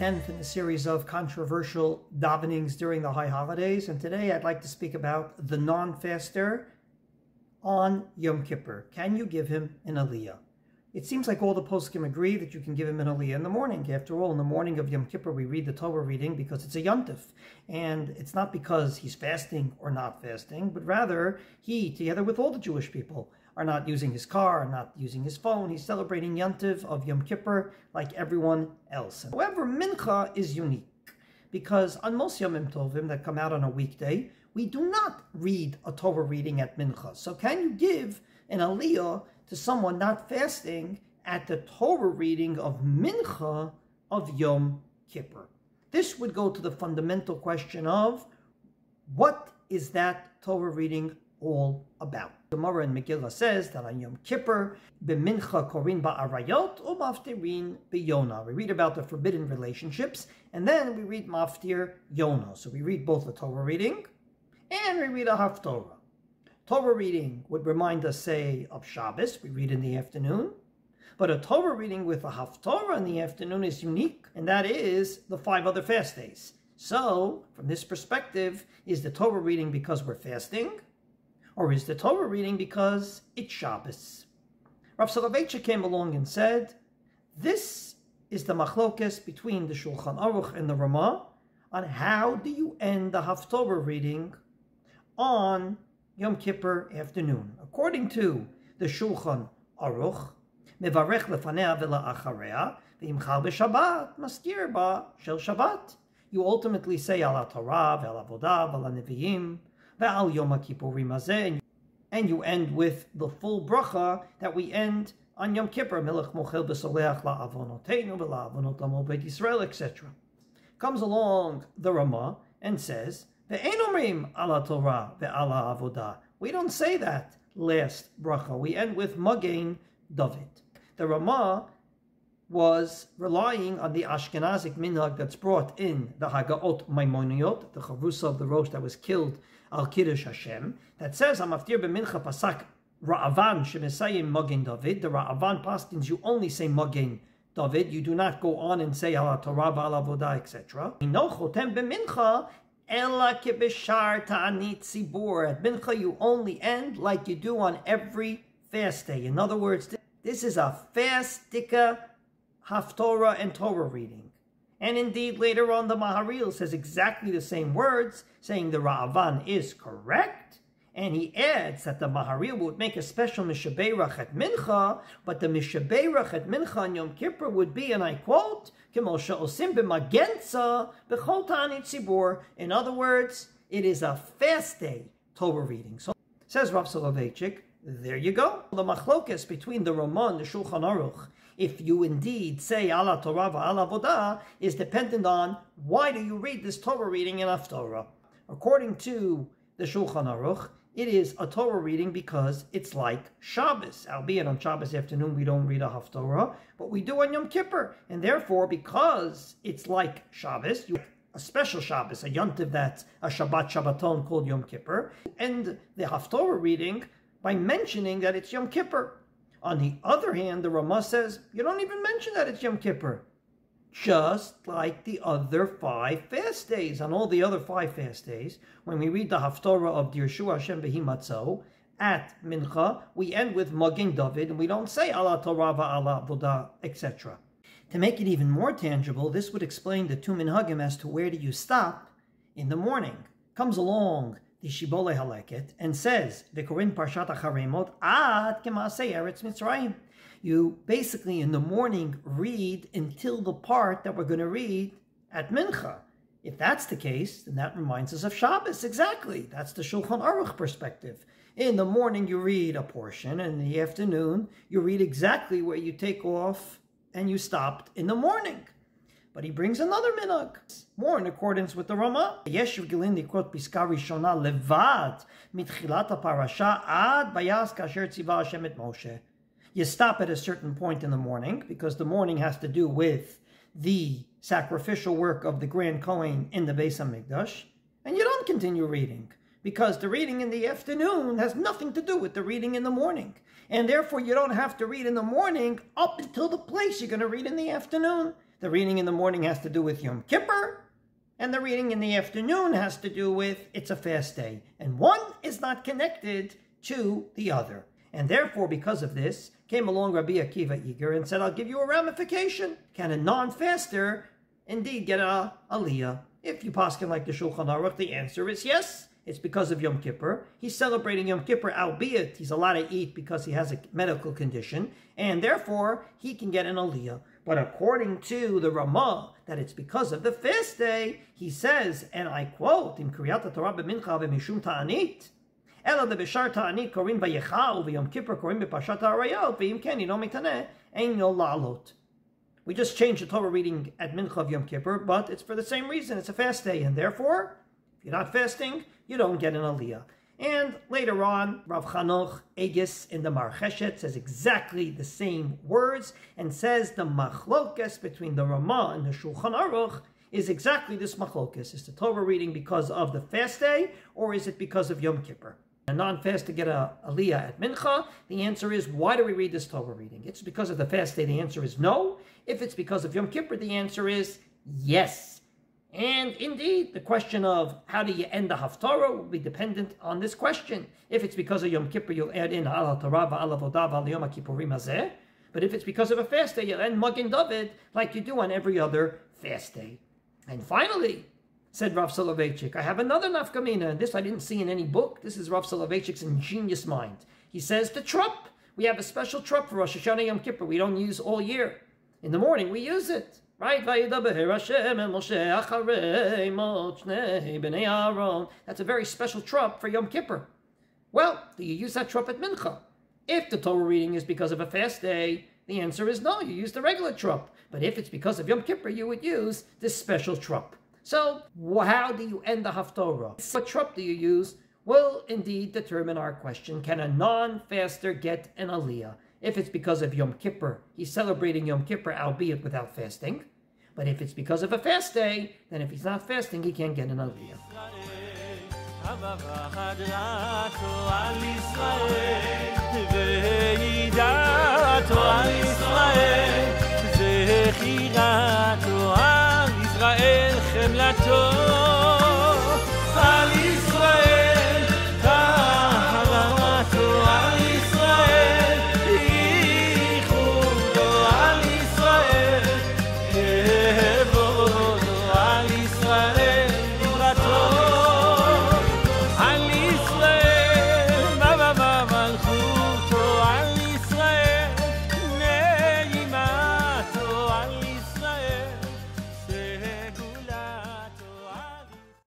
10th in a series of controversial davenings during the high holidays, and today I'd like to speak about the non-faster on Yom Kippur. Can you give him an Aliya? It seems like all the poskim agree that you can give him an Aliya in the morning. After all, in the morning of Yom Kippur we read the Torah reading because it's a yontif, and it's not because he's fasting or not fasting, but rather he, together with all the Jewish people, are not using his car, are not using his phone. He's celebrating Yontif of Yom Kippur like everyone else. However, Mincha is unique because on most Yomim Tovim that come out on a weekday, we do not read a Torah reading at Mincha. So can you give an Aliyah to someone not fasting at the Torah reading of Mincha of Yom Kippur? This would go to the fundamental question of what is that Torah reading all about. The Gemara in Megillah says that on Yom Kippur, b'mincha korin ba'arayot or maftirin b'yona. We read about the forbidden relationships, and then we read maftir yona. So we read both the Torah reading, and we read a haftorah. Torah reading would remind us, say, of Shabbos. We read in the afternoon. But a Torah reading with a haftorah in the afternoon is unique, and that is the 5 other fast days. So, from this perspective, is the Torah reading because we're fasting? Or is the Torah reading because it's Shabbos? Rav Soloveitchik came along and said, this is the machlokes between the Shulchan Aruch and the Ramah on how do you end the Haftorah reading on Yom Kippur afternoon. According to the Shulchan Aruch, mevarech lefanea vela acharea v'imchal b'Shabbat maskir ba shel Shabbat. You ultimately say ala Torah ve'ala avodah ve'ala nevi'im ve'al Yom Kippurim hazeh, and you end with the full bracha that we end on Yom Kippur, Melech mochel b'soleach la'avonoteinu ve'la'avonot amo beit Yisrael, etc. Comes along the Ramah and says, ve'ein omrim ala Torah ve'ala avodah. We don't say that last bracha. We end with Magen David. The Ramah was relying on the Ashkenazic minhag that's brought in the Hagaot Maimoniot, the Chavrusa of the Rosh that was killed al Kiddush Hashem, that says, Hamaftir b'mincha pasak Ra'avan shemesayim Magen David. The Ra'avan paskins, you only say Magen David. You do not go on and say ala Torah v'ala avodah, etc. No chotem b'mincha ela kebeshar ta'anit tzibur. At mincha you only end like you do on every fast day. In other words, this is a fastika Haftorah and Torah reading. And indeed, later on, the Maharil says exactly the same words, saying the Ra'avan is correct. And he adds that the Maharil would make a special Mishabeirach at Mincha, but the Mishabeirach at Mincha on Yom Kippur would be, and I quote, K'mo she'osim b'magenza b'chol ta'anit tzibur. In other words, it is a fast day Torah reading. So, says Rav Soloveitchik, there you go. The machlokes between the Ramah and the Shulchan Aruch, if you indeed say ala Torah v'ala avodah, is dependent on why do you read this Torah reading in Haftorah. According to the Shulchan Aruch, it is a Torah reading because it's like Shabbos. Albeit on Shabbos afternoon we don't read a Haftorah, but we do on Yom Kippur. And therefore, because it's like Shabbos, a special Shabbos, a yontiv that's a Shabbat Shabbaton called Yom Kippur, and the Haftorah reading by mentioning that it's Yom Kippur. On the other hand, the Ramah says, you don't even mention that it's Yom Kippur. Just like the other 5 fast days. On all the other 5 fast days, when we read the Haftorah of Dirshu Hashem Behi Matzo at Mincha, we end with Magen David, and we don't say ala Torah va'ala avodah, etc. To make it even more tangible, this would explain the 2 minhagim as to where do you stop in the morning. Comes along the Shibbolei Haleket and says, V'korin Parshat Acharemot ad k'maaseh Eretz Mitzrayim. You basically in the morning read until the part that we're going to read at Mincha. If that's the case, then that reminds us of Shabbos. Exactly. That's the Shulchan Aruch perspective. In the morning you read a portion, and in the afternoon you read exactly where you take off and you stopped in the morning. But he brings another minhag, more in accordance with the Ramah. Yeshiv Gilin Likrot Piska Rishona Levad Mitchilat Parasha Ad Bayas Kasher Tziva Hashem et Moshe. You stop at a certain point in the morning, because the morning has to do with the sacrificial work of the Grand Kohen in the Beis HaMikdash, and you don't continue reading, because the reading in the afternoon has nothing to do with the reading in the morning. And therefore you don't have to read in the morning up until the place you're going to read in the afternoon. The reading in the morning has to do with Yom Kippur, and the reading in the afternoon has to do with it's a fast day. And one is not connected to the other. And therefore, because of this, came along Rabbi Akiva Eger and said, I'll give you a ramification. Can a non-faster indeed get a Aliya? If you paskin like the Shulchan Aruch, the answer is yes. It's because of Yom Kippur. He's celebrating Yom Kippur, albeit he's allowed to eat because he has a medical condition, and therefore he can get an Aliya. But according to the Ramah, that it's because of the fast day, he says, and I quote, Im Kriyat Torah b'mincha v'mishum ta'anit, Ela de b'shar ta'anit korin v'yecha u'v'yom Kippur korin b'pashat ha'arayot v'im ken ino mitane ein yo la'alot. We just changed the Torah reading at Mincha of Yom Kippur, but it's for the same reason. It's a fast day, and therefore, if you're not fasting, you don't get an Aliya. And later on, Rav Chanoch Egis in the Marcheshet says exactly the same words and says the machlokes between the Ramah and the Shulchan Aruch is exactly this machlokes. Is the Torah reading because of the fast day, or is it because of Yom Kippur? A non-fast to get a Aliya at Mincha, the answer is, why do we read this Torah reading? It's because of the fast day, the answer is no. If it's because of Yom Kippur, the answer is yes. And indeed, the question of how do you end the Haftarah will be dependent on this question. If it's because of Yom Kippur, you'll add in Al Torah V'al Avodah V'al Yom HaKippurim Hazeh. But if it's because of a fast day, you'll end Magen David like you do on every other fast day. And finally, said Rav Soloveitchik, I have another nafkamina, and this I didn't see in any book. This is Rav Soloveitchik's ingenious mind. He says the trup. We have a special trup for Rosh Hashanah Yom Kippur we don't use all year. In the morning, we use it. Right? That's a very special trup for Yom Kippur. Well, do you use that trup at Mincha? If the Torah reading is because of a fast day, the answer is no, you use the regular trup. But if it's because of Yom Kippur, you would use this special trup. So, how do you end the Haftorah? What trup do you use? Will indeed determine our question. Can a non-faster get an Aliya? If it's because of Yom Kippur, he's celebrating Yom Kippur, albeit without fasting. But if it's because of a fast day, then if he's not fasting, he can't get an Aliya. חמלתו